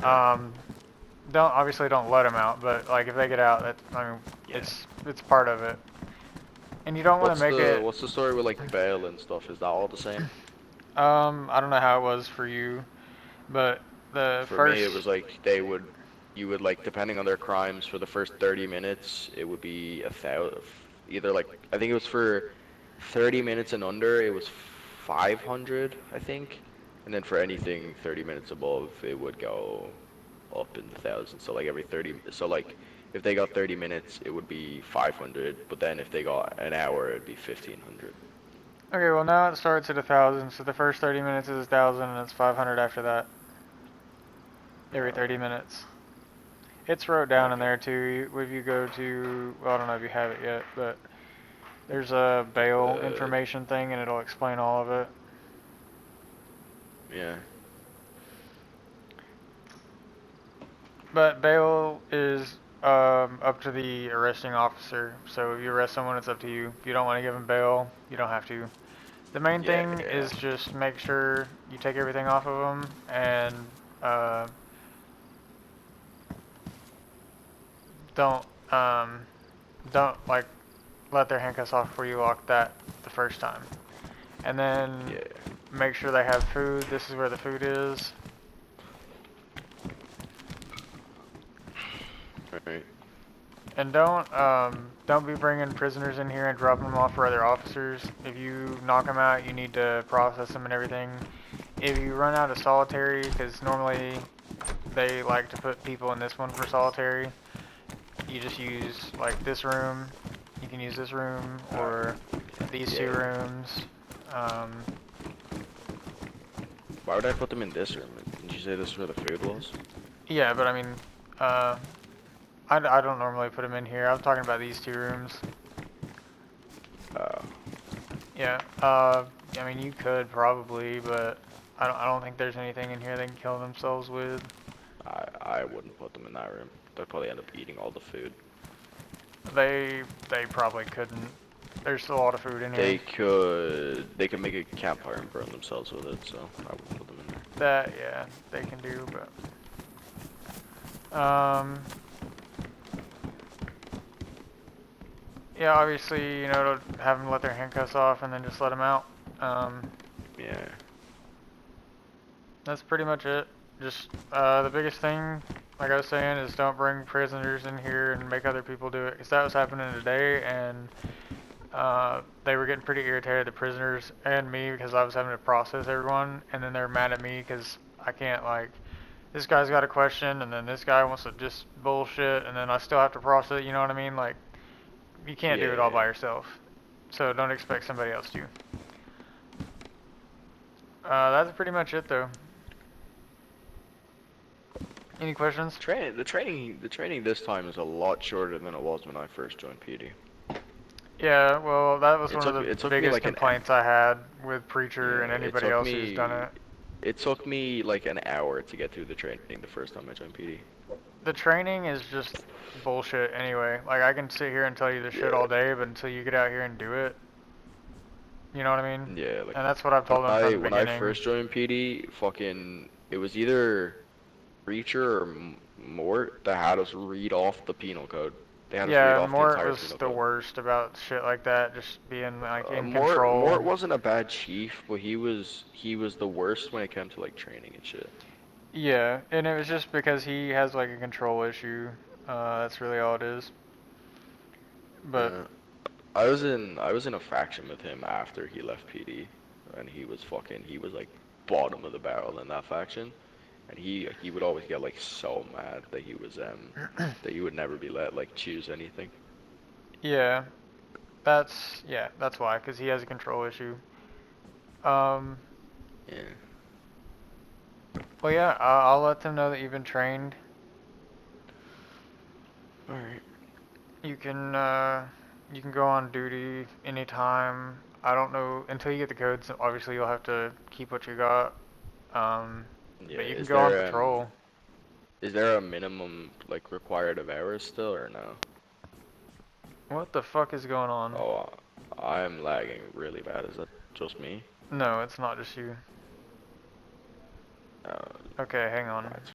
Um, don't let them out, but like if they get out, I mean, Yeah. it's part of it, and you don't want to make it. What's the story with like bail and stuff? Is that all the same? I don't know how it was for you, but the For me, it first, was like you would like, depending on their crimes, for the first 30 minutes, it would be a thousand, either like, I think it was for 30 minutes and under, it was 500, I think. And then for anything 30 minutes above, it would go up in the thousands. So like every 30, so like if they got 30 minutes, it would be 500, but then if they got an hour, it'd be 1500. okay, well now it starts at 1,000, so the first 30 minutes is 1,000, and it's 500 after that, every 30 minutes. It's wrote down in Okay. there too. If you go to, well, I don't know if you have it yet, but there's a bail Uh, information thing, and it'll explain all of it. yeah. But bail is up to the arresting officer. So if you arrest someone, it's up to you. If you don't want to give them bail, you don't have to. The main Yeah, thing yeah. is just make sure you take everything off of them and uh, don't um, don't like let their handcuffs off before you lock that the first time. And then Yeah. make sure they have food. This is where the food is. Right. And don't be bringing prisoners in here and dropping them off for other officers. If you knock them out, you need to process them and everything. If you run out of solitary, because normally they like to put people in this one for solitary, you just use like this room. You can use this room Alright. or these Yeah, two yeah. rooms. Um, Why would I put them in this room? Didn't you say this is where the food was? yeah, but I mean, uh, I don't normally put them in here. I'm talking about these two rooms. Oh. Yeah. I mean, you could probably, but I don't think there's anything in here they can kill themselves with. I wouldn't put them in that room. They'd probably end up eating all the food. They probably couldn't. There's a lot of food in here. They could make a campfire and burn themselves with it, so I wouldn't put them in there. That yeah, they can do, but yeah, obviously have them let their handcuffs off and then just let them out. Um, Yeah. that's pretty much it. Just the biggest thing, like I was saying, is don't bring prisoners in here and make other people do it, 'cause that was happening today, and they were getting pretty irritated, the prisoners and me, because I was having to process everyone, and then they're mad at me because I can't, like, this guy's got a question, and then this guy wants to just bullshit, and then I still have to process it, you know what I mean? Like, you can't Yeah, do it all yeah. by yourself, so don't expect somebody else to. That's pretty much it, though. Any questions? The training this time is a lot shorter than it was when I first joined PD. Yeah, well, that was one of the It took me biggest like complaints I had with Preacher yeah, and anybody else who's done it. it took me like an hour to get through the training the first time I joined PD. The training is just bullshit anyway. Like, I can sit here and tell you this shit all Yeah. day, but until you get out here and do it, you know what I mean? Yeah, like And that's what I've told them from the when I beginning. first joined PD, fucking it was either Reacher or Mort that had us read off the penal code. They had us read Yeah, off the Mort entire was penal the code. worst about shit like that, just being like in control. Mort wasn't a bad chief, but he was the worst when it came to like training and shit. Yeah, and it was just because he has like a control issue. That's really all it is. But Uh, I was in a faction with him after he left PD, and he was like bottom of the barrel in that faction, and he would always get like so mad that that he would never be let like choose anything. yeah, that's why, because he has a control issue. Um, Yeah. well, yeah, I'll let them know that you've been trained. All right. You can go on duty anytime. I don't know until you get the codes. Obviously, you'll have to keep what you got. Um, Yeah. but you can go on patrol. Is there a minimum like required of hours still or no? What the fuck is going on? Oh, I'm lagging really bad. Is that just me? No, it's not just you. Uh, Okay, hang on.